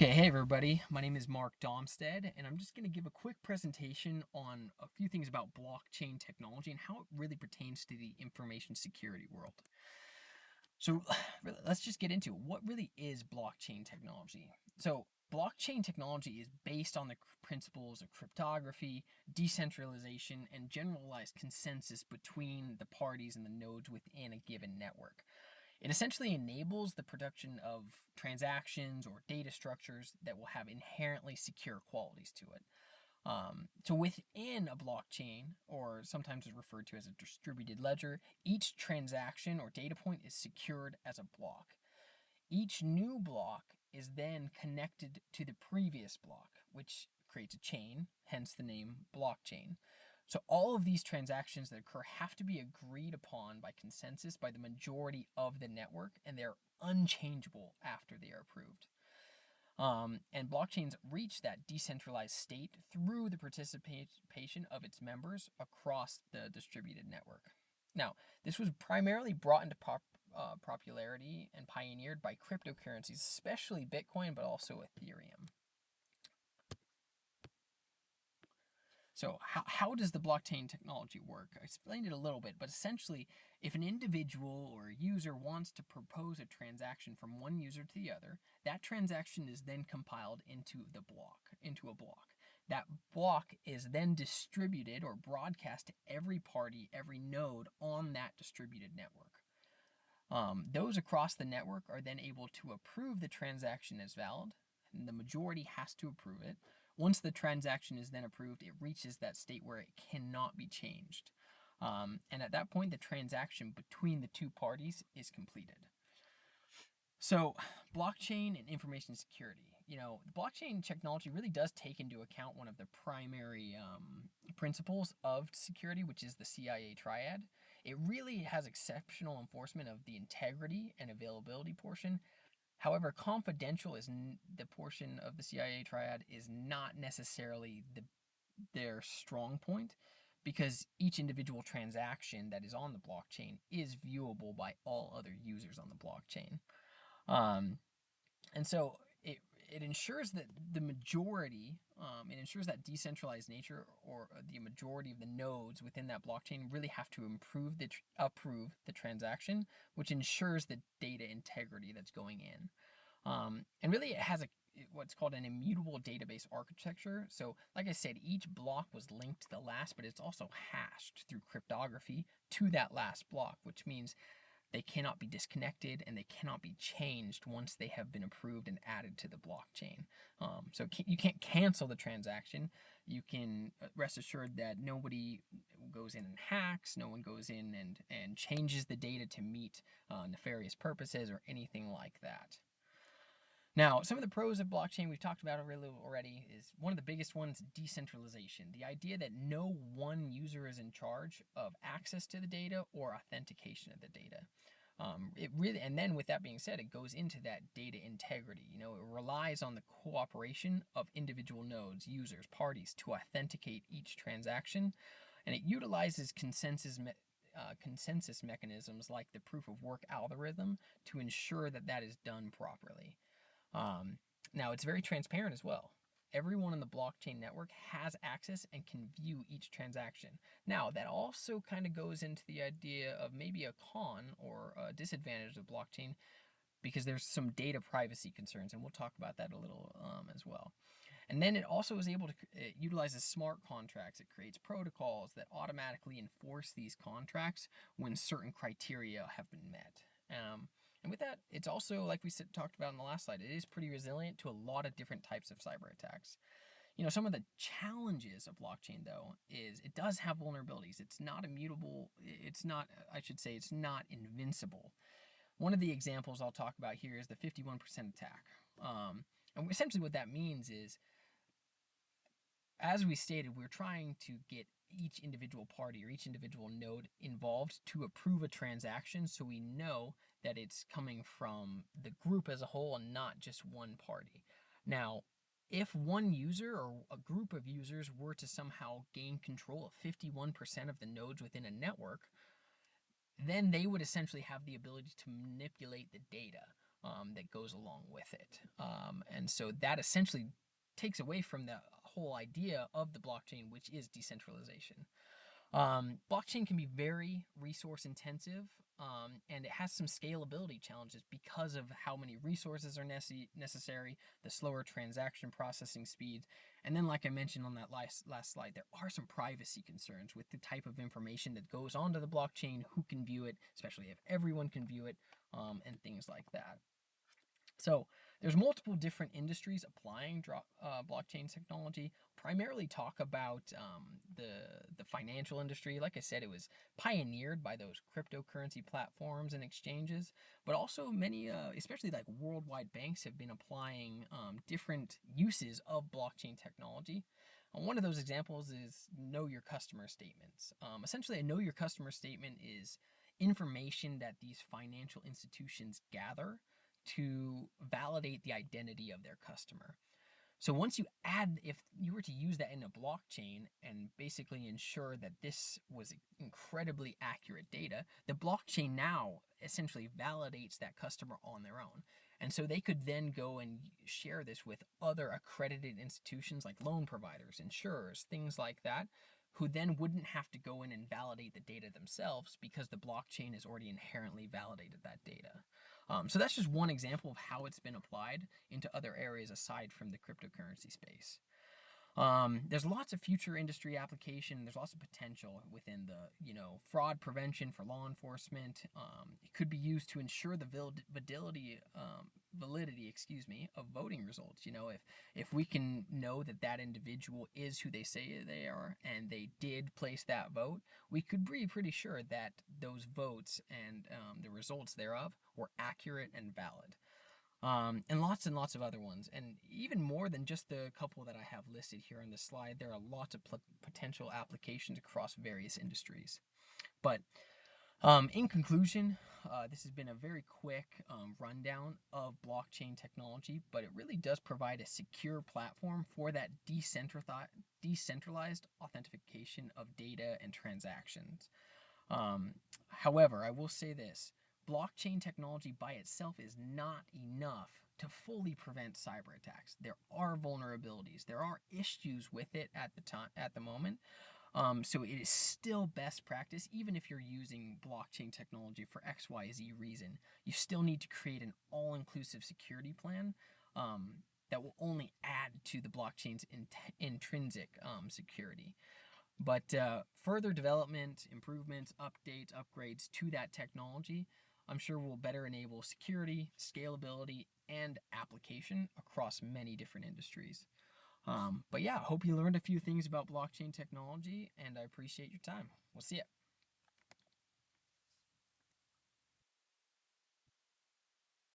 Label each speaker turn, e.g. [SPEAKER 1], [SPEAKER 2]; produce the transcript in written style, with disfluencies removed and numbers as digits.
[SPEAKER 1] Okay, hey everybody, my name is Mark Damstedt, and I'm just going to give a quick presentation on a few things about blockchain technology and how it really pertains to the information security world. So let's just get into it. What really is blockchain technology? So blockchain technology is based on the principles of cryptography, decentralization, and generalized consensus between the parties and the nodes within a given network. It essentially enables the production of transactions or data structures that will have inherently secure qualities to it. So within a blockchain, or sometimes is referred to as a distributed ledger, each transaction or data point is secured as a block. Each new block is then connected to the previous block, which creates a chain, hence the name blockchain. So all of these transactions that occur have to be agreed upon by consensus by the majority of the network, and they're unchangeable after they are approved. And blockchains reach that decentralized state through the participation of its members across the distributed network. Now, this was primarily brought into popularity and pioneered by cryptocurrencies, especially Bitcoin, but also Ethereum. So how does the blockchain technology work? I explained it a little bit, but essentially, if an individual or a user wants to propose a transaction from one user to the other, that transaction is then compiled into a block. That block is then distributed or broadcast to every party, every node on that distributed network. Those across the network are then able to approve the transaction as valid, and the majority has to approve it. Once the transaction is then approved, it reaches that state where it cannot be changed. And at that point, the transaction between the two parties is completed. So, blockchain and information security. The blockchain technology really does take into account one of the primary principles of security, which is the CIA triad. It really has exceptional enforcement of the integrity and availability portion. However, confidential is the portion of the CIA triad is not necessarily their strong point, because each individual transaction that is on the blockchain is viewable by all other users on the blockchain. Um, and so it ensures that the majority, it ensures that decentralized nature, or the majority of the nodes within that blockchain really have to approve the transaction, which ensures the data integrity that's going in. And really, it has what's called an immutable database architecture. So, like I said, each block was linked to the last, but it's also hashed through cryptography to that last block, which means they cannot be disconnected and they cannot be changed once they have been approved and added to the blockchain. So you can't cancel the transaction. You can rest assured that nobody goes in and hacks, no one goes in and changes the data to meet nefarious purposes or anything like that. Now, some of the pros of blockchain we've talked about already is one of the biggest ones, decentralization. The idea that no one user is in charge of access to the data or authentication of the data. And then with that being said, it goes into that data integrity. It relies on the cooperation of individual nodes, users, parties to authenticate each transaction, and it utilizes consensus mechanisms like the proof of work algorithm to ensure that that is done properly. Um, Now, it's very transparent as well. Everyone in the blockchain network has access and can view each transaction. Now, that also kind of goes into the idea of maybe a con or a disadvantage of blockchain, because there's some data privacy concerns, and we'll talk about that a little as well. And then it also is able to, it utilizes smart contracts. It creates protocols that automatically enforce these contracts when certain criteria have been met. And with that, it's also, like we talked about in the last slide, it is pretty resilient to a lot of different types of cyber attacks. Some of the challenges of blockchain, though, is it does have vulnerabilities. It's not immutable. It's not, I should say, it's not invincible. One of the examples I'll talk about here is the 51% attack. And essentially what that means is, as we stated, we're trying to get each individual party or each individual node involved to approve a transaction, so we know that it's coming from the group as a whole and not just one party. Now, if one user or a group of users were to somehow gain control of 51% of the nodes within a network, then they would essentially have the ability to manipulate the data. that goes along with it. And so that essentially takes away from the whole idea of the blockchain, which is decentralization. Blockchain can be very resource intensive, and it has some scalability challenges because of how many resources are necessary, the slower transaction processing speeds, and then, like I mentioned on that last slide, there are some privacy concerns with the type of information that goes onto the blockchain, who can view it, especially if everyone can view it, and things like that. So there's multiple different industries applying blockchain technology. Primarily talk about the financial industry. Like I said, it was pioneered by those cryptocurrency platforms and exchanges, but also many, especially like worldwide banks, have been applying different uses of blockchain technology. One of those examples is know your customer statements. Essentially, a know your customer statement is information that these financial institutions gather to validate the identity of their customer. So once you add, if you were to use that in a blockchain and basically ensure that this was incredibly accurate data, the blockchain now essentially validates that customer on their own. And so they could then go and share this with other accredited institutions like loan providers, insurers, things like that, who then wouldn't have to go in and validate the data themselves because the blockchain has already inherently validated that data. So that's just one example of how it's been applied into other areas aside from the cryptocurrency space. There's lots of future industry application. There's lots of potential within the, fraud prevention for law enforcement. It could be used to ensure the validity, of voting results. If we can know that that individual is who they say they are and they did place that vote, we could be pretty sure that those votes and the results thereof were accurate and valid. And lots of other ones. And even more than just the couple that I have listed here on this slide, there are lots of potential applications across various industries. But in conclusion, this has been a very quick rundown of blockchain technology, but it really does provide a secure platform for that decentralized authentication of data and transactions. However, I will say this. Blockchain technology by itself is not enough to fully prevent cyber attacks. There are vulnerabilities. There are issues with it at the moment. So it is still best practice, even if you're using blockchain technology for XYZ reason. You still need to create an all-inclusive security plan that will only add to the blockchain's intrinsic security. But further development, improvements, updates, upgrades to that technology, I'm sure will better enable security, scalability, and application across many different industries. But yeah, I hope you learned a few things about blockchain technology, and I appreciate your time. We'll see ya.